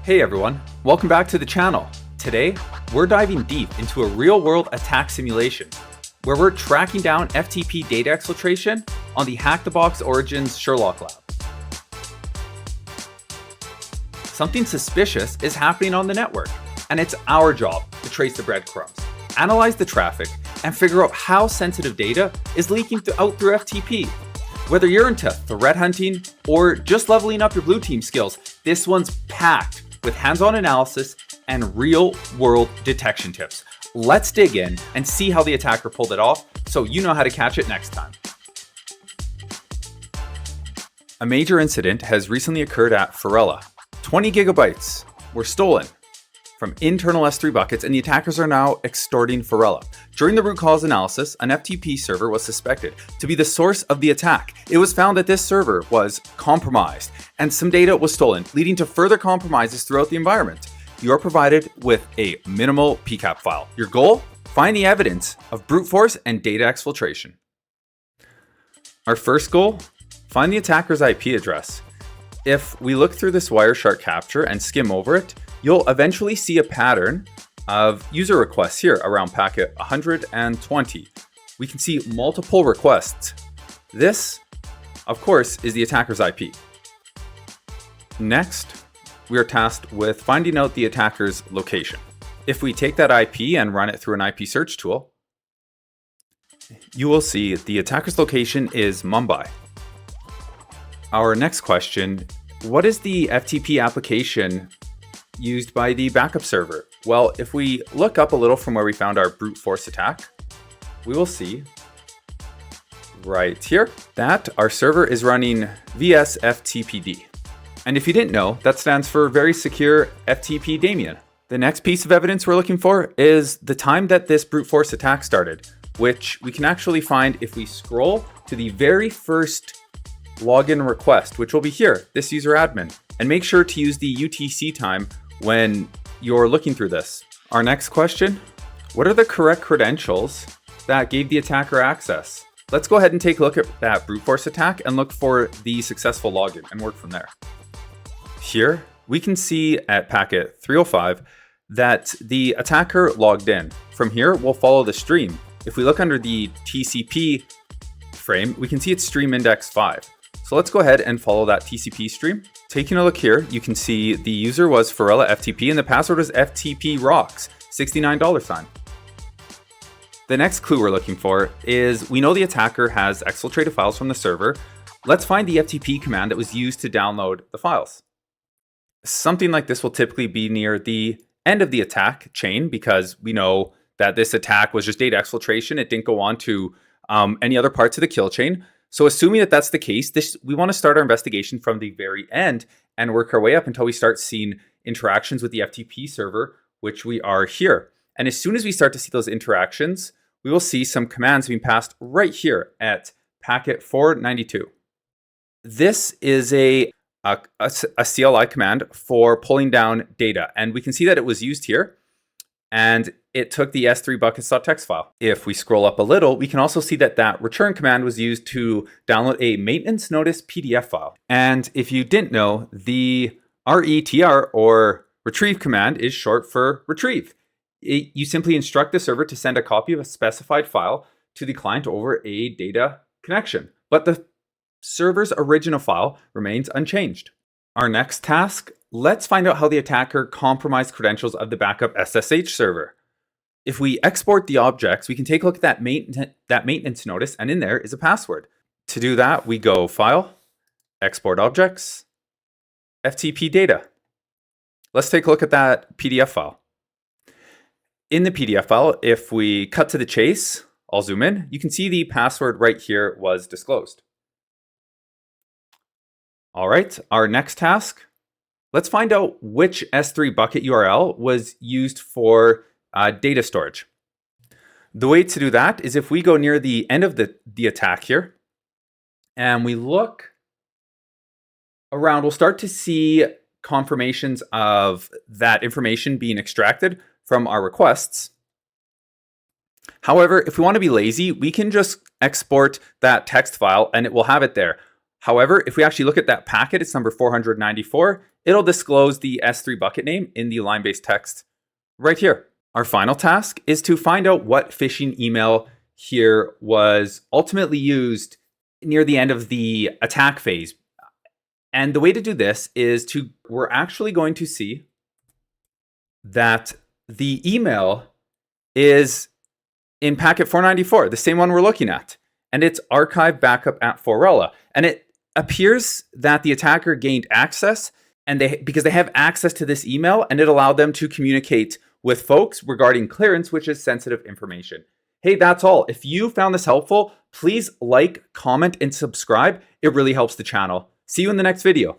Hey everyone, welcome back to the channel. Today, we're diving deep into a real-world attack simulation where we're tracking down FTP data exfiltration on the Hack the Box Origins Sherlock Lab. Something suspicious is happening on the network, and it's our job to trace the breadcrumbs, analyze the traffic, and figure out how sensitive data is leaking out through FTP. Whether you're into threat hunting or just leveling up your blue team skills, this one's packed with hands-on analysis and real-world detection tips. Let's dig in and see how the attacker pulled it off so you know how to catch it next time. A major incident has recently occurred at Pharrella. 20 gigabytes were stolen from internal S3 buckets, and the attackers are now extorting Pharrella. During the root cause analysis, an FTP server was suspected to be the source of the attack. It was found that this server was compromised and some data was stolen, leading to further compromises throughout the environment. You are provided with a minimal PCAP file. Your goal? Find the evidence of brute force and data exfiltration. Our first goal? Find the attacker's IP address. If we look through this Wireshark capture and skim over it, you'll eventually see a pattern of user requests here around packet 120. We can see multiple requests. This, of course, is the attacker's IP. Next, we are tasked with finding out the attacker's location. If we take that IP and run it through an IP search tool, you will see the attacker's location is Mumbai. Our next question, what is the FTP application used by the backup server? Well, if we look up a little from where we found our brute force attack, we will see right here that our server is running VSFTPD. And if you didn't know, that stands for Very Secure FTP Daemon. The next piece of evidence we're looking for is the time that this brute force attack started, which we can actually find if we scroll to the very first login request, which will be here, this user admin. And make sure to use the UTC time when you're looking through this. Our next question, what are the correct credentials that gave the attacker access? Let's go ahead and take a look at that brute force attack and look for the successful login and work from there. Here, we can see at packet 305 that the attacker logged in. From here, we'll follow the stream. If we look under the TCP frame, we can see it's stream index 5. So let's go ahead and follow that TCP stream. Taking a look here, you can see the user was Pharrella FTP and the password was FTP rocks, $69. The next clue we're looking for is we know the attacker has exfiltrated files from the server. Let's find the FTP command that was used to download the files. Something like this will typically be near the end of the attack chain because we know that this attack was just data exfiltration. It didn't go on to any other parts of the kill chain. So assuming that that's the case, we want to start our investigation from the very end and work our way up until we start seeing interactions with the FTP server, which we are here. And as soon as we start to see those interactions, we will see some commands being passed right here at packet 492. This is a CLI command for pulling down data. And we can see that it was used here. And it took the S3 buckets.txt file. If we scroll up a little, we can also see that that return command was used to download a maintenance notice PDF file. And if you didn't know, the RETR or retrieve command is short for retrieve. You simply instruct the server to send a copy of a specified file to the client over a data connection. But the server's original file remains unchanged. Our next task, let's find out how the attacker compromised credentials of the backup SSH server. If we export the objects, we can take a look at that maintenance notice, and in there is a password. To do that, we go File, Export Objects, FTP Data. Let's take a look at that PDF file. In the PDF file, if we cut to the chase, I'll zoom in, you can see the password right here was disclosed. All right, our next task, let's find out which S3 bucket URL was used for data storage. The way to do that is if we go near the end of the attack here and we look around, we'll start to see confirmations of that information being extracted from our requests. However, if we want to be lazy, we can just export that text file and it will have it there. However, if we actually look at that packet, it's number 494, it'll disclose the S3 bucket name in the line-based text right here. Our final task is to find out what phishing email here was ultimately used near the end of the attack phase. And the way to do this is we're actually going to see that the email is in packet 494, the same one we're looking at. And it's archive backup at Forella. And it appears that the attacker gained access because they have access to this email, and it allowed them to communicate with folks regarding clearance, which is sensitive information. Hey, that's all. If you found this helpful, please like, comment, and subscribe. It really helps the channel. See you in the next video.